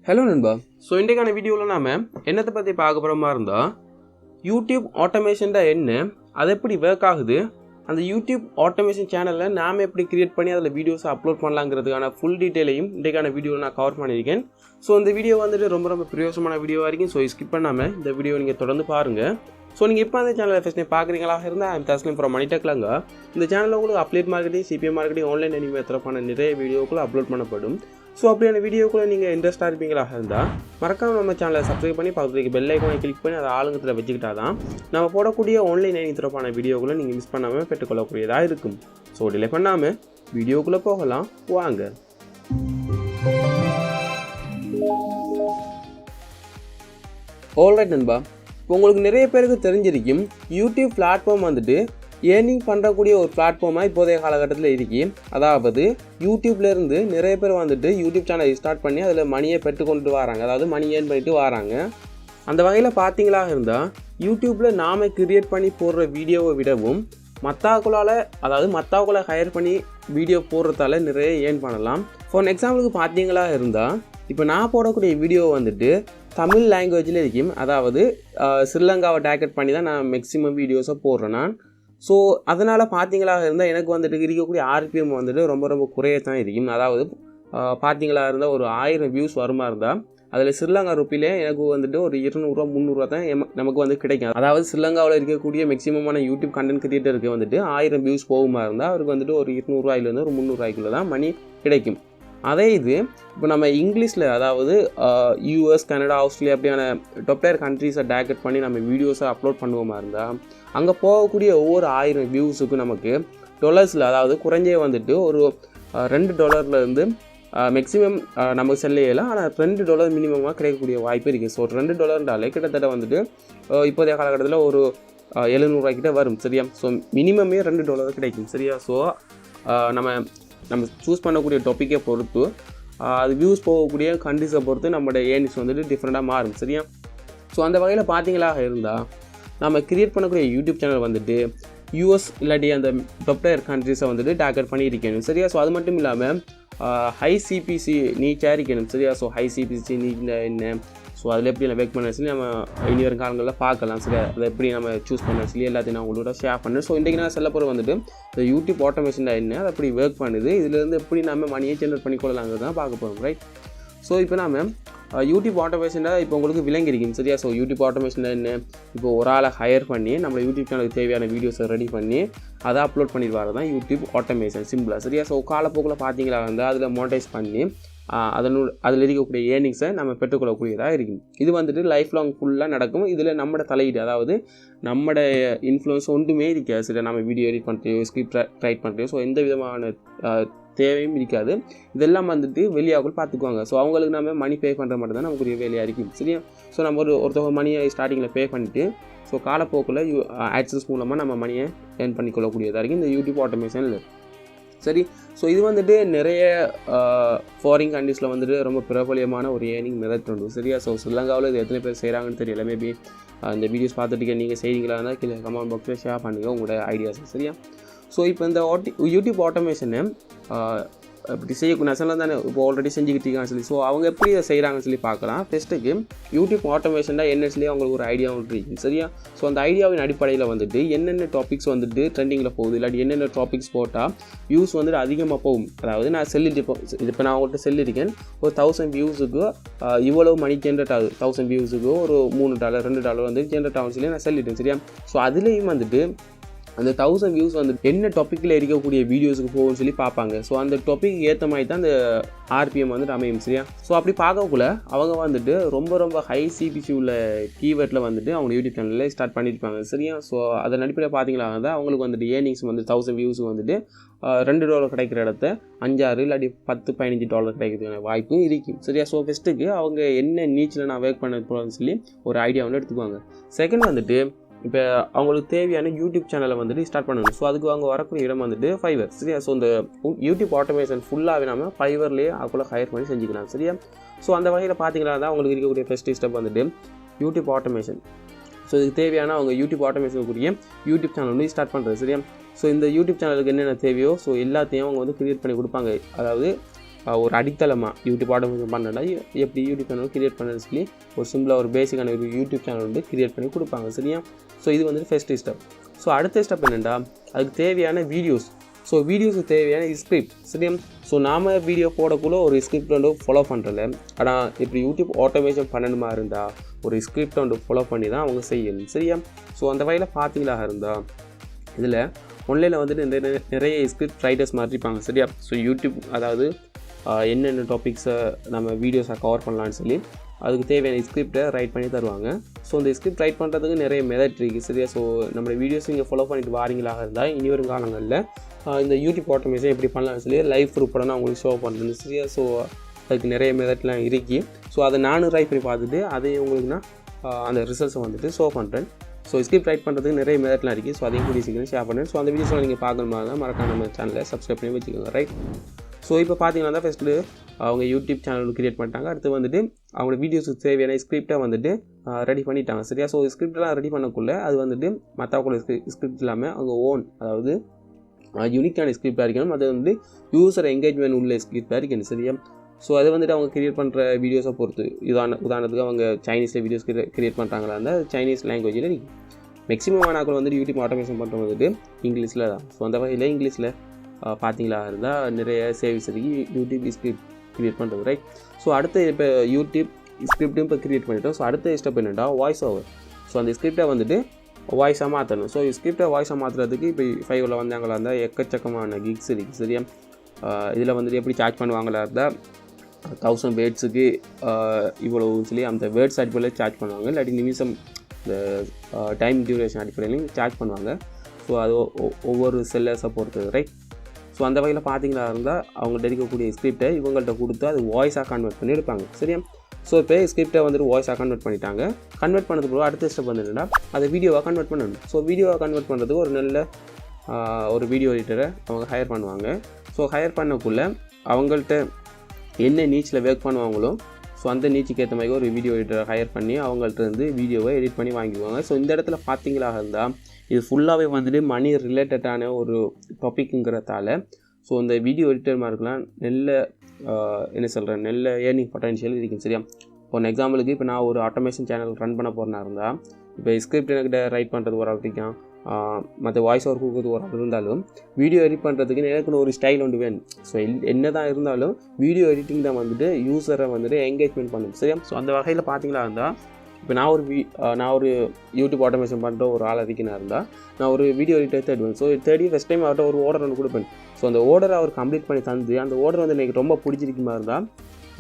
Hello நண்பா. So இன்றைக்கான வீடியோவில் நாம் என்னத்தை பற்றி பார்க்க போகிறோமா இருந்தால் யூடியூப் ஆட்டோமேஷன் தான் என்ன, அது எப்படி ஒர்க் ஆகுது, அந்த யூடியூப் ஆட்டோமேஷன் சேனலில் நாம் எப்படி கிரியேட் பண்ணி அதில் வீடியோஸை அப்லோட் பண்ணலாங்கிறதுக்கான ஃபுல் டீட்டெயிலையும் இன்றைக்கான வீடியோவில் நான் கவர் பண்ணியிருக்கேன். ஸோ இந்த வீடியோ வந்துட்டு ரொம்ப பிரயோசனமான வீடியோவாக இருக்கும். ஸோ ஸ்கிப் பண்ணாமல் இந்த வீடியோ நீங்கள் தொடர்ந்து பாருங்கள். ஸோ நீங்கள் இப்போ அந்த சேனலை ஃபஸ்ட் டைம் பார்க்குறீங்களாக இருந்தால் I'm Taslim from Tech Lanka. இந்த சேனலில் உங்களுக்கு அப்லேட் மார்க்கெட்டிங், சிபிஎம் மார்க்கெட்டிங், ஆன்லைன் எனிமே தரப்பான நிறைய வீடியோக்கள் அப்லோட் பண்ணப்படும். ஸோ அப்படியான வீடியோக்குள்ளே நீங்கள் இன்ட்ரெஸ்ட்டாக இருப்பீங்களாக இருந்தால் மறக்காமல் நம்ம சேனலை சப்ஸ்கிரைப் பண்ணி பக்கத்துக்கு பெல் ஐக்கானை கிளிக் பண்ணி அதை ஆளுங்கத்தில் வச்சுக்கிட்டா தான் நம்ம போடக்கூடிய ஆன்லைன் எனிமே தரப்பான வீடியோக்களை நீங்கள் மிஸ் பண்ணாமல் பெற்றுக்கொள்ளக்கூடியதாக இருக்கும். ஸோ டிலே பண்ணாமல் வீடியோக்குள்ளே போகலாம் வாங்க. ஆல்ரைட் நண்பா, இப்போ உங்களுக்கு நிறைய பேருக்கு தெரிஞ்சிருக்கும் யூடியூப் பிளாட்ஃபார்ம் வந்துட்டு ஏர்னிங் பண்ணுறக்கூடிய ஒரு பிளாட்ஃபார்மாக இப்போதைய காலகட்டத்தில் இருக்கு. அதாவது யூடியூப்லேருந்து நிறைய பேர் வந்துட்டு யூடியூப் சேனல் ஸ்டார்ட் பண்ணி அதில் மணியை பெற்றுக்கொண்டு வராங்க, அதாவது மணி ஏர்ன் பண்ணிட்டு வராங்க. அந்த வகையில் பார்த்தீங்களாக இருந்தால் யூடியூப்பில் நாம் கிரியேட் பண்ணி போடுற வீடியோவை விடவும் மற்றவங்களை ஹையர் பண்ணி வீடியோ போடுறதால நிறைய ஏர்ன் பண்ணலாம். ஃபார் எக்ஸாம்பிளுக்கு பார்த்தீங்களா இருந்தால் இப்போ நான் போடக்கூடிய வீடியோ வந்துட்டு தமிழ் லாங்குவேஜில் இருக்கும். அதாவது ஸ்ரீலங்காவை டார்கெட் பண்ணி தான் நான் மேக்ஸிமம் வீடியோஸை போடுறேன் நான். ஸோ அதனால் பார்த்தீங்களா இருந்தால் எனக்கு வந்துட்டு இருக்கக்கூடிய RPM வந்துட்டு ரொம்ப குறையத்தான் இருக்கும். அதாவது பார்த்தீங்களா இருந்தால் ஒரு 1000 வியூஸ் வருமா இருந்தால் அதில் ஸ்ரீலங்கா ரூபிலே எனக்கு வந்துட்டு ஒரு 200 300 தான் நமக்கு வந்து கிடைக்கும். அதாவது ஸ்ரீலங்காவில் இருக்கக்கூடிய மேக்ஸிமமான யூடியூப் கண்டென்ட் கிரியேட்டருக்கு வந்துட்டு 1000 வியூஸ் போகுமா இருந்தால் அவருக்கு வந்துட்டு ஒரு 200 ரூபாயிலேருந்து ஒரு 300 ரூபாய்க்குள்ளே தான் மணி கிடைக்கும். அதே இது இப்போ நம்ம இங்கிலீஷில், அதாவது US, கனடா, ஆஸ்திரேலியா அப்படியான டாப் டயர் கண்ட்ரீஸை டார்கெட் பண்ணி நம்ம வீடியோஸை அப்லோட் பண்ணுவோமா இருந்தால் அங்கே போகக்கூடிய ஒவ்வொரு 1000 வியூஸுக்கும் நமக்கு டாலர்ஸில், அதாவது குறைஞ்சே வந்துட்டு ஒரு $2 மேக்ஸிமம் நமக்கு செல்லையெல்லாம், ஆனால் $2 மினிமமாக கிடைக்கக்கூடிய வாய்ப்பு இருக்குது. ஸோ $2 கிட்டத்தட்ட வந்துட்டு இப்போதைய காலகட்டத்தில் ஒரு 700 ரூபாய்க்கிட்ட வரும், சரியா? ஸோ மினிமமே $2 கிடைக்கும், சரியா? ஸோ நம்ம சூஸ் பண்ணக்கூடிய டாப்பிக்கை பொறுத்து அது வியூஸ் போகக்கூடிய கண்ட்ரிஸை பொறுத்து நம்மளோட ஏர்னிங்ஸ் வந்துட்டு டிஃப்ரெண்ட்டாக மாறும், சரியா? ஸோ அந்த வகையில் பார்த்தீங்களாக இருந்தால் நம்ம கிரியேட் பண்ணக்கூடிய யூடியூப் சேனல் வந்துட்டு US இல்லாட்டி அந்த டாப் டயர் கண்ட்ரிஸை வந்துட்டு டார்கெட் பண்ணியிருக்கணும், சரியா? ஸோ அது மட்டும் இல்லாமல் ஹை CPC நீட்டாக இருக்கணும், சரியா? ஸோ ஹை CPC நீட் என்ன, ஸோ அதில் எப்படி நம்ம ஒர்க் பண்ண சொல்லி நம்ம இனி வரும் காலங்களில் பார்க்கலாம், சரியா? அதை எப்படி நம்ம சூஸ் பண்ண சொல்லி எல்லாத்தையும் நான் உங்களோட ஷேர் பண்ணேன். ஸோ இன்றைக்கி நான் சொல்ல போகிற வந்துட்டு இந்த யூடியூப் ஆட்டோமேஷன் என்ன, அது எப்படி ஒர்க் பண்ணுது, இதுலேருந்து எப்படி நம்ம மணியை ஜென்ரேட் பண்ணிக்கொள்ளலாங்கிறது தான் பார்க்க போகிறோம், ரைட்? ஸோ இப்போ நம்ம யூடியூப் ஆட்டோமேஷனாக இப்போ உங்களுக்கு விளங்கிருக்கும், சரியா? ஸோ யூடியூப் ஆட்டோமேஷன் என்ன, இப்போ ஒரு ஆளை ஹையர் பண்ணி நம்ம யூடியூப் சேனலுக்கு தேவையான வீடியோஸை ரெடி பண்ணி அதை அப்லோட் பண்ணிடுவாரு தான் யூடியூப் ஆட்டோமேஷன், சிம்பிளாக, சரியா? ஸோ காலப்போக்கில் பார்த்தீங்களா வந்து அதில் மோனிடைஸ் பண்ணி அதில் இருக்கக்கூடிய ஏர்னிங்ஸை நம்ம பெற்றுக்கொள்ளக்கூடியதாக இருக்கும். இது வந்துட்டு லைஃப் லாங் ஃபுல்லாக நடக்கும். இதில் நம்மளோட தலையீடு, அதாவது நம்மளோட இன்ஃப்ளூயன்ஸ் ஒன்றுமே இருக்காது, சரியா? நம்ம வீடியோ எடிட் பண்ணுறோம், ஸ்கிரிப்ட் ரைட் பண்ணுறோம், ஸோ எந்த விதமான தேவையும் இருக்காது. இதெல்லாம் வந்துட்டு வெளியாகக்குள் பார்த்துக்குவாங்க. ஸோ அவங்களுக்கு நம்ம மணி பே பண்ணுற மட்டும் தான் நமக்குரிய வேலையாக இருக்கும், சரியா? ஸோ நம்ம ஒருத்தவங்க மணியை ஸ்டார்டிங்கில் பே பண்ணிவிட்டு ஸோ காலப்போக்கில் ஆட்சன்ஸ் மூலமாக நம்ம மணியை ஏர்ன் பண்ணிக்கொள்ளக்கூடியதாக இருக்கும் இந்த யூடியூப் ஆட்டோமேஷனில், சரி? ஸோ இது வந்துட்டு நிறைய ஃபாரின் கண்ட்ரீஸில் வந்துட்டு ரொம்ப பிரபலியமான ஒரு ஏர்னிங் மெத்தட் உண்டு, சரியா? ஸோ ஸ்ரீலங்காவில் இது எத்தனை பேர் செய்கிறாங்கன்னு தெரியல. மேபி இந்த வீடியோஸ் பார்த்துட்டு நீங்கள் செய்கிறீங்களா இருந்தால் கீழே கமெண்ட் பாக்ஸில் ஷேர் பண்ணுங்கள் உங்களோட ஐடியாஸ், சரியா? ஸோ இப்போ இந்த யூடியூப் ஆட்டோமேஷனை இப்படி செய்யக்கூடிய நெசனில் தானே இப்போ ஆல்ரெடி செஞ்சுக்கிட்டு இருக்காங்க சொல்லி, ஸோ அவங்க எப்படி இதை செய்கிறாங்கன்னு சொல்லி பார்க்கலாம். ஃபஸ்ட்டுக்கு யூடியூப் ஆட்டோமேஷன் தான் என்ன சொல்லி அவங்களுக்கு ஒரு ஐடியா ஒன்று இருக்குது, சரியா? ஸோ அந்த ஐடியாவின் அடிப்படையில் வந்துட்டு என்னென்ன டாபிக்ஸ் வந்துட்டு ட்ரெண்டிங்கில் போகுது, இல்லாட்டி என்னென்ன டாபிக்ஸ் போட்டால் வியூஸ் வந்துட்டு அதிகமாக போகும். அதாவது நான் இப்போ நான் அவங்கள்ட்ட சொல்லியிருக்கேன், ஒரு 1000 வியூஸுக்கு இவ்வளோ மணி ஜென்ரேட் ஆகுது, 1000 வியூஸுக்கு ஒரு $3 $2 வந்து ஜென்ரேட் ஆகும்னு சொல்லி நான் சொல்லிட்டேன், சரியா? ஸோ அதுலேயும் வந்துட்டு அந்த 1000 வியூஸ் வந்து என்ன டாப்பிக்கில் இருக்கக்கூடிய வீடியோஸுக்கு போகும்னு சொல்லி பார்ப்பாங்க. ஸோ அந்த டாபிக் ஏற்ற மாதிரி தான் அந்த RPM வந்துட்டு அமையும், சரியா? ஸோ அப்படி பார்க்கக்குள்ள அவங்க வந்துட்டு ரொம்ப ஹை CPC உள்ள கீவேர்டில் வந்துட்டு அவங்க யூடியூப் சேனலில் ஸ்டார்ட் பண்ணியிருப்பாங்க, சரியா? ஸோ அதன் அடிப்படையில் பார்த்தீங்களா வந்து அவங்களுக்கு வந்துட்டு ஏர்னிங்ஸ் வந்து 1000 வியூஸுக்கு வந்துட்டு $2 கிடைக்கிற இடத்த $5 இல்லாட்டி $10-15 கிடைக்கிறதுக்கான வாய்ப்பும் இருக்கும், சரியா? ஸோ ஃபஸ்ட்டுக்கு அவங்க என்ன நீச்சில் நான் ஒர்க் பண்ண போகிறேன்னு சொல்லி ஒரு ஐடியா வந்து எடுத்துக்குவாங்க. செகண்ட் வந்துட்டு இப்போ அவங்களுக்கு தேவையான யூடியூப் சேனலை வந்துட்டு ஸ்டார்ட் பண்ணணும். ஸோ அதுக்கு அவங்க வரக்கூடிய இடம் வந்துட்டு Fiverr, சரியா? ஸோ இந்த யூடியூப் ஆட்டோமேஷன் ஃபுல்லாகவே நம்ம Fiverrலேயே அவங்கள ஹையர் பண்ணி செஞ்சுக்கலாம், சரியா? ஸோ அந்த வகையில் பார்த்தீங்கன்னா தான் அவங்களுக்கு இருக்கக்கூடிய ஃபஸ்ட் ஸ்டெப் வந்துட்டு யூடியூப் ஆட்டோமேஷன். ஸோ இதுக்கு தேவையான அவங்க யூடியூப் ஆட்டோமேஷனுக்குரிய யூடியூப் சேனல் வந்து ஸ்டார்ட் பண்ணுறது, சரியா? ஸோ இந்த யூடியூப் சேனலுக்கு என்னென்ன தேவையோ ஸோ எல்லாத்தையும் அவங்க வந்து கிரியேட் பண்ணி கொடுப்பாங்க. அதாவது ஒரு அடித்தளமாக யூடியூப் ஆட்டோமேஷன் பண்ணனா எப்படி யூடியூப் சேனல் கிரியேட் பண்ணணும்னு சொல்லி ஒரு சிம்பிளாக ஒரு பேசிக்கான ஒரு யூடியூப் சேனல் வந்து கிரியேட் பண்ணி கொடுப்பாங்க சரியா. ஸோ இது வந்துட்டு ஃபஸ்ட்டு ஸ்டெப். ஸோ அடுத்த ஸ்டெப் என்னென்னா அதுக்கு தேவையான வீடியோஸ். ஸோ வீடியோஸுக்கு தேவையான ஸ்கிரிப்ட் சரியா. ஸோ நாம் வீடியோ போடக்குள்ள ஒரு ஸ்கிரிப்ட் வந்து ஃபாலோ பண்ணுறல. ஆனால் இப்படி யூடியூப் ஆட்டோமேஷன் பண்ணணுமா இருந்தால் ஒரு ஸ்கிரிப்ட் வந்து ஃபாலோ பண்ணி தான் அவங்க செய்யணும் சரியா. ஸோ அந்த வகையில் பார்த்தீங்களா இருந்தால் இதில் ஆன்லைனில் வந்துட்டு நிறைய ஸ்கிரிப்ட் ரைட்டர்ஸ் மாதிரி இருப்பாங்க சரியா. ஸோ யூடியூப் அதாவது என்னென்ன டாபிக்ஸை நம்ம வீடியோஸை கவர் பண்ணலான்னு சொல்லி அதுக்கு தேவையான ஸ்கிரிப்டை ரைட் பண்ணி தருவாங்க. ஸோ இந்த ஸ்கிரிப்ட் ரைட் பண்ணுறதுக்கு நிறைய மெத்தட் இருக்குது சரியா. ஸோ நம்ம வீடியோஸ் நீங்கள் ஃபாலோ பண்ணிட்டு வாரீங்களாக இருந்தால் இனி வரும் காலங்களில் இந்த யூடியூப் ஆட்டோமேஷன் எப்படி பண்ணலாம்னு சொல்லி லைவ் ப்ரூஃப் நான் உங்களுக்கு ஷோ பண்ணுறேன் சரியா. ஸோ அதுக்கு நிறைய மெத்தட்லாம் இருக்குது. ஸோ அதை நானும் ட்ரை பண்ணி பார்த்துட்டு அதையும் உங்களுக்கு நான் அந்த ரிசல்ட்ஸை வந்துட்டு ஷோ பண்ணுறேன். ஸோ ஸ்கிரிப்ட் ரைட் பண்ணுறதுக்கு நிறைய மெத்தட்லாம் இருக்குது. ஸோ அதையும் கூடிய சீக்கிரம் ஷேர் பண்ணுறேன். ஸோ அந்த வீடியோஸில் நீங்கள் பார்க்கணுமா தான் மறக்காம நம்ம சேனலை சப்ஸ்கிரைப் பண்ணி வச்சுக்கோங்க ரைட். ஸோ இப்போ பார்த்தீங்கன்னா தான் ஃபஸ்ட்டு அவங்க யூடியூப் சேனல் கிரியேட் பண்ணிட்டாங்க. அடுத்து வந்துட்டு அவங்களோட வீடியோஸுக்கு தேவையான ஸ்கிரிப்டை வந்துட்டு ரெடி பண்ணிட்டாங்க சரியா. ஸோ ஸ்கிரிப்டெலாம் ரெடி பண்ணக்குள்ளே அது வந்துட்டு மற்றவங்களோட ஸ்கிரிப்ட் இல்லாமல் அவங்க ஓன் அதாவது யூனிக்கான ஸ்கிரிப்டாக இருக்கணும். அது வந்து யூசர் என்கேஜ்மெண்ட் உள்ள ஸ்கிரிப்டாக இருக்கணும் சரியா. ஸோ அதை வந்துட்டு அவங்க கிரியேட் பண்ணுற வீடியோஸை பொறுத்து உதாரணத்துக்கு அவங்க சைனீஸில் வீடியோஸ் கிரியேட் பண்ணுறாங்களா இருந்தால் சைனீஸ் லாங்குவேஜில் இருக்குது. மேக்ஸிமம் ஆனாக்கள் வந்துட்டு யூடியூப் ஆட்டோமேஷன் பண்ணுறது வந்துட்டு இங்கிலீஷில் தான். ஸோ அந்த வகையில் இங்கிலீஷில் பார்த்தீங்களா இருந்தால் நிறைய சேவிங்ஸ் இருக்குது யூடியூப் ஸ்கிரிப்ட் கிரியேட் பண்ணுறது ரைட். ஸோ அடுத்து இப்போ யூடியூப் ஸ்கிரிப்ட்டும் இப்போ கிரியேட் பண்ணிட்டோம். ஸோ அடுத்த ஸ்டெப் என்னென்னா வாய்ஸ் ஓவர். ஸோ அந்த ஸ்கிரிப்டை வந்துட்டு வாய்ஸாக மாற்றணும். ஸோ ஸ்கிரிப்டை வாய்ஸாக மாற்றுறதுக்கு இப்போ ஃபைவ்ல வந்தாங்களா இருந்தால் எக்கச்சக்கமான கிக்ஸ் இருக்குது சரியா. இதில் வந்துட்டு எப்படி சார்ஜ் பண்ணுவாங்களா இருந்தால் 1000 வேர்ட்ஸுக்கு இவ்வளோன்னு சொல்லி அந்த வேர்ட்ஸ் அடிப்படையில் சார்ஜ் பண்ணுவாங்க. இல்லாட்டி நிமிஷம் இந்த டைம் டியூரேஷன் அடிப்படையிலையும் சார்ஜ் பண்ணுவாங்க. ஸோ அது ஒவ்வொரு செல்லர்ஸை பொறுத்தது ரைட். ஸோ அந்த வகையில் பார்த்தீங்களா இருந்தால் அவங்கள்ட்ட இருக்கக்கூடிய ஸ்கிரிப்டை இவங்கள்ட்ட கொடுத்து அது வாய்ஸாக கன்வெர்ட் பண்ணி எடுப்பாங்க சரியா. ஸோ இப்போ ஸ்கிரிப்டை வந்துட்டு வாய்ஸாக கன்வெர்ட் பண்ணிட்டாங்க. கன்வெர்ட் பண்ணதுக்கு பிறகு அடுத்த ஸ்டெப் வந்து என்னென்னா அதை வீடியோவாக கன்வெர்ட் பண்ணணும். ஸோ வீடியோவாக கன்வெர்ட் பண்ணுறதுக்கு ஒரு நல்ல ஒரு வீடியோ எடிட்டரை அவங்க ஹையர் பண்ணுவாங்க. ஸோ ஹையர் பண்ணக்குள்ளே அவங்கள்ட்ட என்ன நீச்சில் ஒர்க் பண்ணுவாங்களோ ஸோ அந்த நீச்சுக்கு ஏற்ற மாதிரி ஒரு வீடியோ எடிட்டரை ஹையர் பண்ணி அவங்கள்ட்ட இருந்து வீடியோவை எடிட் பண்ணி வாங்கிக்குவாங்க. ஸோ இந்த இடத்துல பார்த்தீங்களா இருந்தால் இது ஃபுல்லாகவே வந்துட்டு மணி ரிலேட்டடான ஒரு டாப்பிக்குங்கிறதால ஸோ இந்த வீடியோ எடிட்டர் மாதிரிலாம் நல்ல என்ன சொல்கிறேன் நல்ல ஏர்னிங் பொட்டன்ஷியல் இருக்குது சரியா. ஒரு எக்ஸாம்பிளுக்கு இப்போ நான் ஒரு ஆட்டோமேஷன் சேனல் ரன் பண்ண போகிறேன்னா இருந்தால் இப்போ ஸ்கிரிப்ட் என்கிட்ட ரைட் பண்ணுறது ஒரு ஆள் பிடிக்கும், மற்ற வாய்ஸ் ஓவர் கொடுக்குறது ஒரு ஆள் இருந்தாலும் வீடியோ எடிட் பண்ணுறதுக்கு எனக்குன்னு ஒரு ஸ்டைல் ஒன்று வேணும். ஸோ என்ன தான் இருந்தாலும் வீடியோ எடிட்டிங் தான் வந்துட்டு யூஸரை வந்துட்டு என்கேஜ்மெண்ட் பண்ணும் சரியா. ஸோ அந்த வகையில் பார்த்தீங்களா இருந்தால் இப்போ நான் ஒரு யூடியூப் ஆட்டோமேஷன் பண்ணுற ஒரு ஆள் அதிகமாக இருந்தால் நான் ஒரு வீடியோ எடிட்டர் தேடுவேன். ஸோ தேடி ஃபஸ்ட் டைம் அவர்கிட்ட ஒரு ஆர்டர் ஒன்று கொடுப்பேன். ஸோ அந்த ஆர்டரை அவர் கம்ப்ளீட் பண்ணி தந்து அந்த ஆர்டர் வந்து எனக்கு ரொம்ப பிடிச்சிருக்குமா இருந்தால்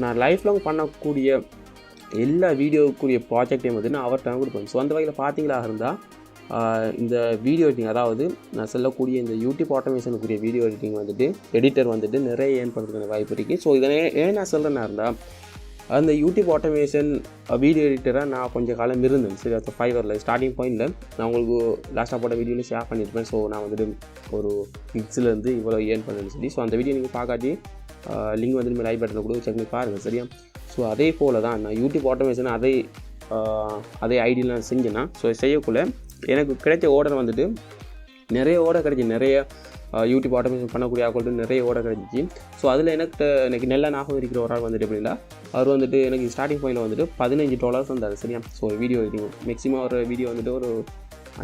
நான் லைஃப் லாங் பண்ணக்கூடிய எல்லா வீடியோக்குரிய ப்ராஜெக்டையும் வந்து நான் அவர்கிட்ட கொடுப்பேன். ஸோ அந்த வகையில் பார்த்தீங்களா இருந்தால் இந்த வீடியோ எடிட்டிங் அதாவது நான் சொல்லக்கூடிய இந்த யூடியூப் ஆட்டோமேஷனுக்குரிய வீடியோ எடிட்டிங் வந்துட்டு எடிட்டர் வந்துட்டு நிறைய ஏர்ன் பண்ணுறதுக்கான வாய்ப்பு இருக்குது. ஸோ இதை ஏன் நான் சொல்கிறேன்னா இருந்தால் அந்த யூடியூப் ஆட்டோமேஷன் வீடியோ எடிட்டராக நான் கொஞ்சம் காலம் இருந்தேன் சரி. அது ஃபைவரில் ஸ்டார்டிங் பாயிண்டில் நான் உங்களுக்கு லாஸ்ட்டாக போட்ட வீடியோவில் ஷேர் பண்ணியிருப்பேன். ஸோ நான் வந்துட்டு ஒரு கிக்ஸ்லேருந்து இவ்வளோ ஏர்ன் பண்ணேன்னு சொல்லி. ஸோ அந்த வீடியோ நீங்கள் பார்க்காட்டி லிங்க் வந்து நீங்கள் லைக் பட்டனில் கூட செக் பண்ணி பாருங்கள் சரியா. ஸோ அதே போல் தான் நான் யூடியூப் ஆட்டோமேஷன் அதே ஐடியில் நான் செஞ்சேன்னா ஸோ செய்யக்குள்ளே எனக்கு கிடைச்ச ஆர்டர் வந்துட்டு நிறைய ஆர்டர் கிடைச்சி நிறைய யூடியூப் ஆட்டோமேஷன் பண்ணக்கூடிய ஆட்கள் நிறைய ஆர்டர் கிடைச்சிச்சு. ஸோ அதில் எனக்கு நல்ல ஞாபகம் இருக்கிற ஒரு ஆள் வந்துட்டு எப்படின்னா அவர் வந்துட்டு எனக்கு ஸ்டார்டிங் பாயிண்டில் வந்துட்டு $15 வந்தார் சரியா. ஸோ ஒரு வீடியோ எடிட்டிங் மேக்ஸிமம் ஒரு வீடியோ வந்துட்டு ஒரு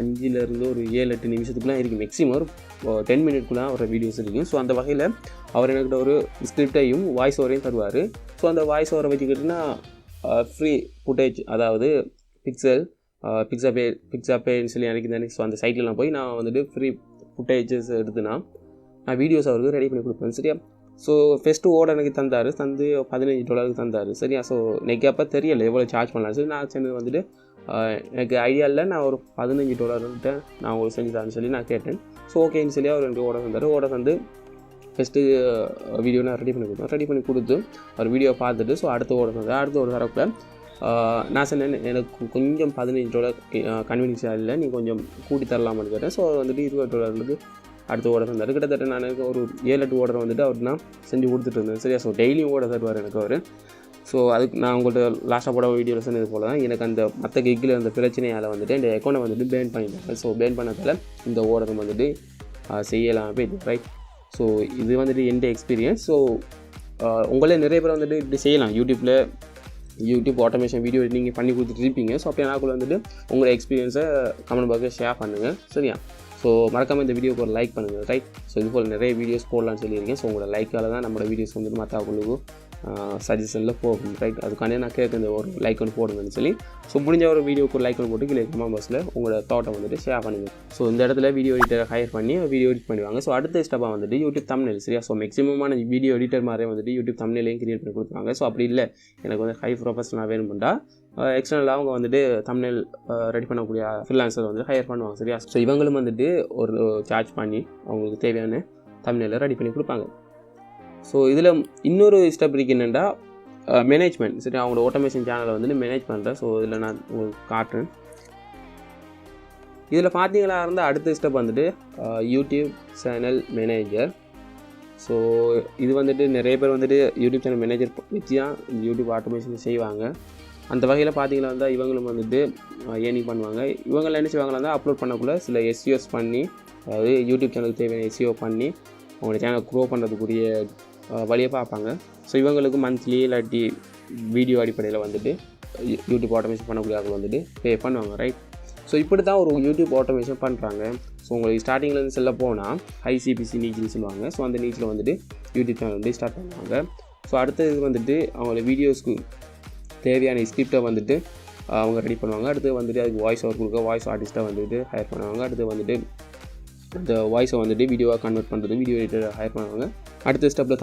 5 ஒரு 7-8 நிமிஷத்துக்குலாம் இருக்குது. மேக்ஸிமம் ஒரு 10 மினிட்குள்ளே ஒரு வீடியோஸ் இருக்குது. ஸோ அந்த வகையில் அவர் என்கிட்ட ஒரு ஸ்கிரிப்டையும் வாய்ஸ் ஓவரையும் தருவார். ஸோ அந்த வாய்ஸ் ஓவரை வச்சுக்கிட்டுனா ஃப்ரீ ஃபுட்டேஜ் அதாவது பிக்ஸாப்பேன்னு சொல்லி எனக்கு தானே. ஸோ அந்த சைட்லலாம் போய் நான் வந்துட்டு ஃப்ரீ ஃபுட்டேஜஸ் எடுத்துனா நான் வீடியோஸ் அவருக்கு ரெடி பண்ணி கொடுப்பேன் சரியா. ஸோ ஃபஸ்ட்டு ஓட எனக்கு தந்து $15 தந்தார் சரியா. ஸோ எனக்கு அப்போ தெரியலை எவ்வளோ சார்ஜ் பண்ணலாம் சரி. நான் செஞ்சது வந்துட்டு எனக்கு ஐடியா இல்லை, நான் ஒரு $15 நான் உங்களுக்கு செஞ்சு தரேன்னு சொல்லி நான் கேட்டேன். ஸோ ஓகேன்னு சொல்லி அவர் எனக்கு ஓட தந்து ஃபஸ்ட்டு வீடியோ நான் ரெடி பண்ணி கொடுத்து அவர் வீடியோ பார்த்துட்டு ஸோ அடுத்த ஒரு தரக்குள்ள நான் சொன்னேன் எனக்கு கொஞ்சம் $15 கன்வீனியன்ஸாக இல்லை, நீ கொஞ்சம் கூட்டி தரலாமான்னு கேட்டேன். ஸோ வந்துட்டு $20 அடுத்த ஓட தந்தார். கிட்டத்தட்ட நான் எனக்கு ஒரு 7-8 ஓர்டர் வந்துட்டு அவர் நான் செஞ்சு கொடுத்துட்டு இருந்தேன் சரியா. ஸோ டெய்லியும் ஓட தருவார் எனக்கு அவர். ஸோ அதுக்கு நான் உங்கள்கிட்ட லாஸ்ட்டாக போட வீடியோவில் சொன்னது போல் தான் எனக்கு அந்த மற்ற கிக்கில் அந்த பிரச்சனையால் வந்துட்டு இந்த அக்கௌண்ட்டை வந்துட்டு பேன் பண்ணிட்டாங்க. ஸோ பேன் பண்ணதால் இந்த ஓர்டர் வந்துட்டு செய்யலாம் போயிட்டு ரைட். ஸோ இது வந்துட்டு எந்த எக்ஸ்பீரியன்ஸ். ஸோ உங்களே நிறைய பேர் வந்துட்டு இப்படி செய்யலாம். யூடியூப் ஆட்டோமேஷன் வீடியோ நீங்கள் பண்ணி கொடுத்துட்ருப்பீங்க. ஸோ அப்படி நான் வந்துட்டு உங்களோட எக்ஸ்பீரியன்ஸை கமெண்ட் பாக்ஸில் ஷேர் பண்ணுங்கள். சரியா? ஸோ மறக்காமல் இந்த வீடியோக்கு ஒரு லைக் பண்ணுங்கள். ரைட்? ஸோ இது போல் நிறைய வீடியோஸ் போடலான்னு சொல்லியிருக்கேன். ஸோ உங்களோட லைக்கால் தான் நம்மளோட வீடியோஸ் வந்துட்டு மற்றவங்களுக்கு சஜஷனில் போகும். ரைட்? அதுக்கானே நான் கேட்க இந்த ஒரு லைக் ஒன்று போடுங்கன்னு சொல்லி. ஸோ முடிஞ்ச ஒரு வீடியோக்கு ஒரு லைக் ஒன்று போட்டு கீழே கமெண்ட் பாக்ஸில் உங்களோட தாட்டை வந்துட்டு ஷேர் பண்ணுங்கள். ஸோ இந்த இடத்துல வீடியோ எடிட்டரை ஹையர் பண்ணி வீடியோ எடிட் பண்ணுவாங்க. ஸோ அடுத்த ஸ்டெப்பாக வந்துட்டு யூடியூப் தம்ப்நெயில். சரியா? ஸோ மேக்ஸிமமான வீடியோ எடிட்டர் மாதிரியே வந்துட்டு யூடியூப் தம்ப்நெயிலையும் கிரியேட் பண்ணி கொடுத்துருவாங்க. ஸோ அப்படி இல்லை எனக்கு வந்து ஹை ப்ரொஃபஷனலாக வேணும்னா எக்ஸ்டர்னலாக அவங்க வந்துட்டு தம்ப்நெயில் ரெடி பண்ணக்கூடிய ஃப்ரீலான்சர் வந்து ஹையர் பண்ணுவாங்க. சரியா? ஸோ இவங்களும் வந்துட்டு ஒரு சார்ஜ் பண்ணி அவங்களுக்கு தேவையான தம்ப்நெயிலை ரெடி பண்ணி கொடுப்பாங்க. ஸோ இதில் இன்னொரு ஸ்டெப் இருக்குது என்னென்னா மேனேஜ்மெண்ட். சரி, அவங்களோட ஆட்டோமேஷன் சேனலை வந்துட்டு மேனேஜ் பண்ணுறேன். ஸோ இதில் நான் உங்களுக்கு காட்டுறேன். இதில் பார்த்தீங்களா இருந்தால் அடுத்த ஸ்டெப் வந்துட்டு யூடியூப் சேனல் மேனேஜர். ஸோ இது வந்துட்டு நிறைய பேர் வந்துட்டு யூடியூப் சேனல் மேனேஜர் வச்சு தான் யூடியூப் ஆட்டோமேஷன் செய்வாங்க. அந்த வகையில் பார்த்தீங்களா இருந்தால் இவங்களும் வந்துட்டு ஏர்னிங் பண்ணுவாங்க. இவங்களை என்ன செய்வாங்களா இருந்தால் அப்லோட் பண்ணக்குள்ள சில எஸ்இஓஸ் பண்ணி, அதாவது யூடியூப் சேனலுக்கு தேவையான எஸ்இஓ பண்ணி அவங்களோட சேனல் க்ரோ பண்ணுறதுக்குரிய வழியை பார்ப்பாங்க. ஸோ இவங்களுக்கு மந்த்லி இல்லாட்டி வீடியோ அடிப்படையில் வந்துட்டு யூடியூப் ஆட்டோமேஷன் பண்ணக்கூடிய ஆட்கள் வந்துட்டு பே பண்ணுவாங்க. ரைட்? ஸோ இப்படி தான் ஒரு யூடியூப் ஆட்டோமேஷன் பண்ணுறாங்க. ஸோ உங்களுக்கு ஸ்டார்டிங்லேருந்து செல்ல போனால் ஐசிபிசி நீச்சின்னு சொல்லுவாங்க. ஸோ அந்த நீச்சில் வந்துட்டு யூடியூப் சேனல் வந்து ஸ்டார்ட் பண்ணுவாங்க. ஸோ அடுத்தது வந்துட்டு அவங்களோட வீடியோஸ்க்கு தேவையான ஸ்கிரிப்டை வந்துட்டு அவங்க ரெடி பண்ணுவாங்க. அடுத்து வந்துட்டு அதுக்கு வாய்ஸ் ஓவர் கொடுக்க வாய்ஸ் ஆர்டிஸ்ட்டை வந்துட்டு ஹையர் பண்ணுவாங்க. அடுத்து வந்துட்டு இந்த வாய்ஸை வந்துட்டு வீடியோவாக கன்வெர்ட் பண்ணுறது வீடியோ எடிட்டர் ஹையர் பண்ணுவாங்க. அடுத்த ஸ்டெப்பில்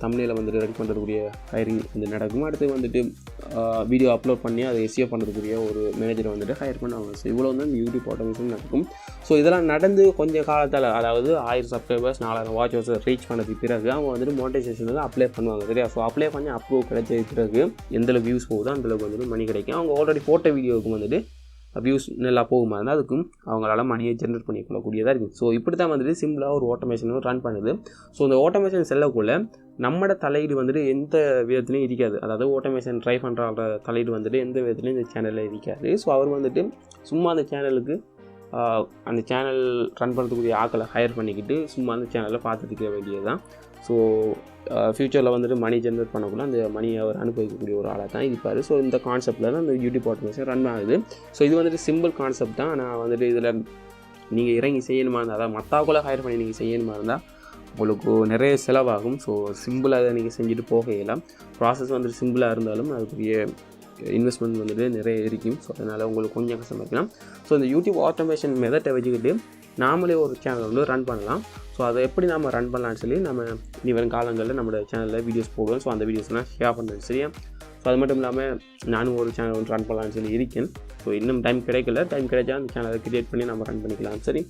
தமிழில் வந்துட்டு ரெடி பண்ணுறதுக்குரிய ஹையரிங் வந்து நடக்கும். அடுத்து வந்துட்டு வீடியோ அப்லோட் பண்ணி அதை எஸ்இஓ பண்ணுறதுக்குரிய ஒரு மேனேஜரை வந்துட்டு ஹையர் பண்ணுவாங்க. ஸோ இவ்வளோ வந்து இந்த யூடியூப் ஆட்டோமேஷன் நடக்கும். ஸோ இதெல்லாம் நடந்து கொஞ்சம் காலத்தால், அதாவது 1000 சப்ஸ்கிரைபர்ஸ் 4000 வாட்சர்ஸ் ரீச் பண்ணதுக்கு பிறகு அவங்க வந்துட்டு மோனிடைசேஷனுக்கு அப்ளை பண்ணுவாங்க. சரியா? ஸோ அப்ளை பண்ணி அப்ரூவ் கிடைச்சதுக்கு பிறகு எந்தளவுக்கு வியூஸ் போகுதோ அந்தளவுக்கு வந்துட்டு மணி கிடைக்கும். அவங்க ஆல்ரெடி போட்ட வீடியோவுக்கு வந்துட்டு வியூஸ் நல்லா போகுமா இருந்தால் அதுக்கும் அவங்களால மணியை ஜென்ரேட் பண்ணிக்கொள்ளக்கூடியதாக இருக்குது. ஸோ இப்படி தான் வந்துட்டு சிம்பிளாக ஒரு ஆட்டோமேஷன் ரன் பண்ணுது. ஸோ இந்த ஆட்டோமேஷன் செல்லக்குள்ள நம்மளோட தலையீடு வந்துட்டு எந்த விதத்துலையும் இருக்காது. அதாவது ஆட்டோமேஷன் ட்ரை பண்ணுற தலையீடு வந்துட்டு எந்த விதத்துலையும் இந்த சேனலில் இருக்காது. ஸோ அவர் வந்துட்டு சும்மா அந்த சேனலுக்கு அந்த சேனல் ரன் பண்ணுறதுக்குரிய ஆக்களை ஹையர் பண்ணிக்கிட்டு சும்மா அந்த சேனலில் பார்த்துட்டு இருக்க வேண்டியது தான். ஸோ ஃப்யூச்சரில் வந்துட்டு மணி ஜென்ரேட் பண்ணக்குள்ள அந்த மணியை அவர் அனுபவிக்கக்கூடிய ஒரு ஆளாக தான் இருப்பார். ஸோ இந்த கான்செப்டில் தான் இந்த யூடியூப் ஆட்டோமேஷன் ரன் ஆகுது. ஸோ இது வந்துட்டு சிம்பிள் கான்செப்ட் தான். ஆனால் வந்துட்டு இதில் நீங்கள் இறங்கி செய்யணுமா இருந்தால், அதாவது மற்றாக்குள்ளே ஹையர் பண்ணி நீங்கள் செய்யணுமா இருந்தால் உங்களுக்கு நிறைய செலவாகும். ஸோ சிம்பிளாக அதை நீங்கள் செஞ்சுட்டு போகலாம். ப்ராசஸ் வந்துட்டு சிம்பிளாக இருந்தாலும் அதுக்குரிய இன்வெஸ்ட்மெண்ட் வந்துட்டு நிறைய இருக்கும். ஸோ அதனால் உங்களுக்கு கொஞ்சம் கஷ்டம் வைக்கலாம். ஸோ இந்த யூடியூப் ஆட்டோமேஷன் மெத்தடை வச்சுக்கிட்டு நாமளே ஒரு சேனல் வந்து ரன் பண்ணலாம். ஸோ அதை எப்படி நம்ம ரன் பண்ணலான்னு சொல்லி நம்ம இனி வரும் காலங்களில் நம்மளோட சேனலில் வீடியோஸ் போடுவோம். ஸோ அந்த வீடியோஸ்லாம் ஷேர் பண்ணுறேன். சரியா? ஸோ அது மட்டும் இல்லாமல் நானும் ஒரு சேனல் வந்து ரன் பண்ணலான்னு சொல்லி இருக்கேன். ஸோ இன்னும் டைம் கிடைக்கல. டைம் கிடைச்சா அந்த சேனலை கிரியேட் பண்ணி நம்ம ரன் பண்ணிக்கலாம். சரி?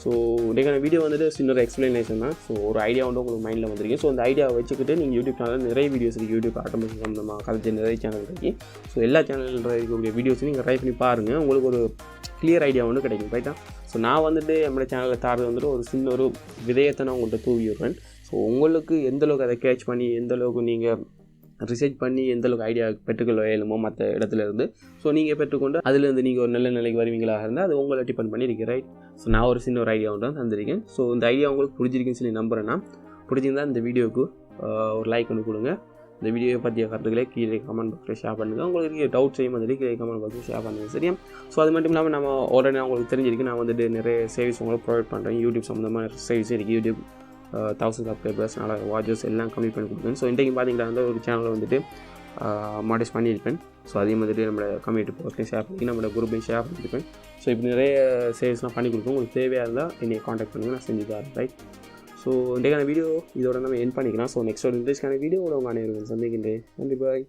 ஸோ இன்றைக்கான வீடியோ வந்துட்டு சின்ன எக்ஸ்ப்ளனேஷன் தான். ஸோ ஒரு ஐடியா வந்து உங்களுக்கு மைண்டில் வந்துருக்கு. ஸோ அந்த ஐடியாவை வச்சுக்கிட்டு நீங்கள் யூடியூப் சேனலில் நிறைய வீடியோஸ் இருக்குது. யூடியூப் ஆட்டோமேஷன் சம்மந்தமாக கதைச்ச நிறைய சேனல் இருக்குது. ஸோ எல்லா சேனலில் இருக்கக்கூடிய வீடியோஸையும் நீங்கள் ட்ரை பண்ணி பாருங்கள். உங்களுக்கு ஒரு கிளியர் ஐடியா ஒன்று கிடைக்கும். ரைட்டா? ஸோ நான் வந்துட்டு நம்மளோட சேனலில் தாரது வந்துட்டு ஒரு சின்ன ஒரு விதயத்தை நான் உங்கள்கிட்ட தூவி விடுறேன். ஸோ உங்களுக்கு எந்தளவுக்கு அதை கேட்ச் பண்ணி எந்தளவுக்கு நீங்கள் ரிசர்ச் பண்ணி எந்தளவுக்கு ஐடியா பெற்றுக்கொள்ள வேணுமோ மற்ற இடத்துல இருந்து, ஸோ நீங்கள் பெற்றுக்கொண்டு அதுலேருந்து நீங்கள் ஒரு நல்ல நிலைக்கு வருவீங்களாக இருந்தால் அது உங்களை டிபெண்ட் பண்ணியிருக்கேன். ரைட்? ஸோ நான் ஒரு சின்ன ஒரு ஐடியா ஒன்று தான் தந்திருக்கேன். ஸோ இந்த ஐடியா உங்களுக்கு பிடிச்சிருக்குன்னு சொல்லி நம்புகிறேன்னா, பிடிச்சிருந்தால் இந்த வீடியோவுக்கு ஒரு லைக் ஒன்று கொடுங்க. இந்த வீடியோ பற்றிய கருத்துக்களை கீழே கமெண்ட் பாக்ஸில் ஷேர் பண்ணுங்கள். உங்களுக்கு டவுட் செய்யும் மாதிரி கீழே கமெண்ட் பாக்ஸில் ஷேர் பண்ணுங்கள். சரியா? ஸோ அது மட்டும் இல்லாமல் நம்ம ஆல்ரெடி உங்களுக்கு தெரிஞ்சிருக்கு, நான் வந்துட்டு நிறைய சர்வீஸ் உங்களுக்கு ப்ரொவைட் பண்ணுறேன். யூடியூப் சம்மந்தமாக சர்வீஸ் இருக்குது. யூடியூப் 1000 சப்ஸ்கிரைபர்ஸ் 4000 வாட்சஸ் எல்லாம் கம்ப்ளீட் பண்ணி கொடுப்பேன். ஸோ இன்றைக்கு பார்த்தீங்கன்னா வந்து ஒரு சேனலை வந்துட்டு மாடிஸ் பண்ணியிருப்பேன். ஸோ அதே மாதிரி நம்மளோட கம்யூனிட்டி போஸ்ட்லையும் ஷேர் பண்ணி நம்மளோட குரூப்பையும் ஷேர் பண்ணியிருப்பேன். ஸோ இப்படி நிறைய சர்வீஸ்லாம் பண்ணி கொடுப்போம். உங்களுக்கு தேவையாக இருந்தால் என்னை காண்டாக்ட் பண்ணுங்கள், நான் செஞ்சு தரேன். ரைட்? ஸோ இன்றைக்கான வீடியோ இதோட நம்ம என் பண்ணிக்கலாம். ஸோ நெக்ஸ்ட் ஒரு இன்ட்ரெஸ்டான வீடியோவோட உங்கள் அனைவரும் சந்திக்கின்றேன். நன்றி. பாய்.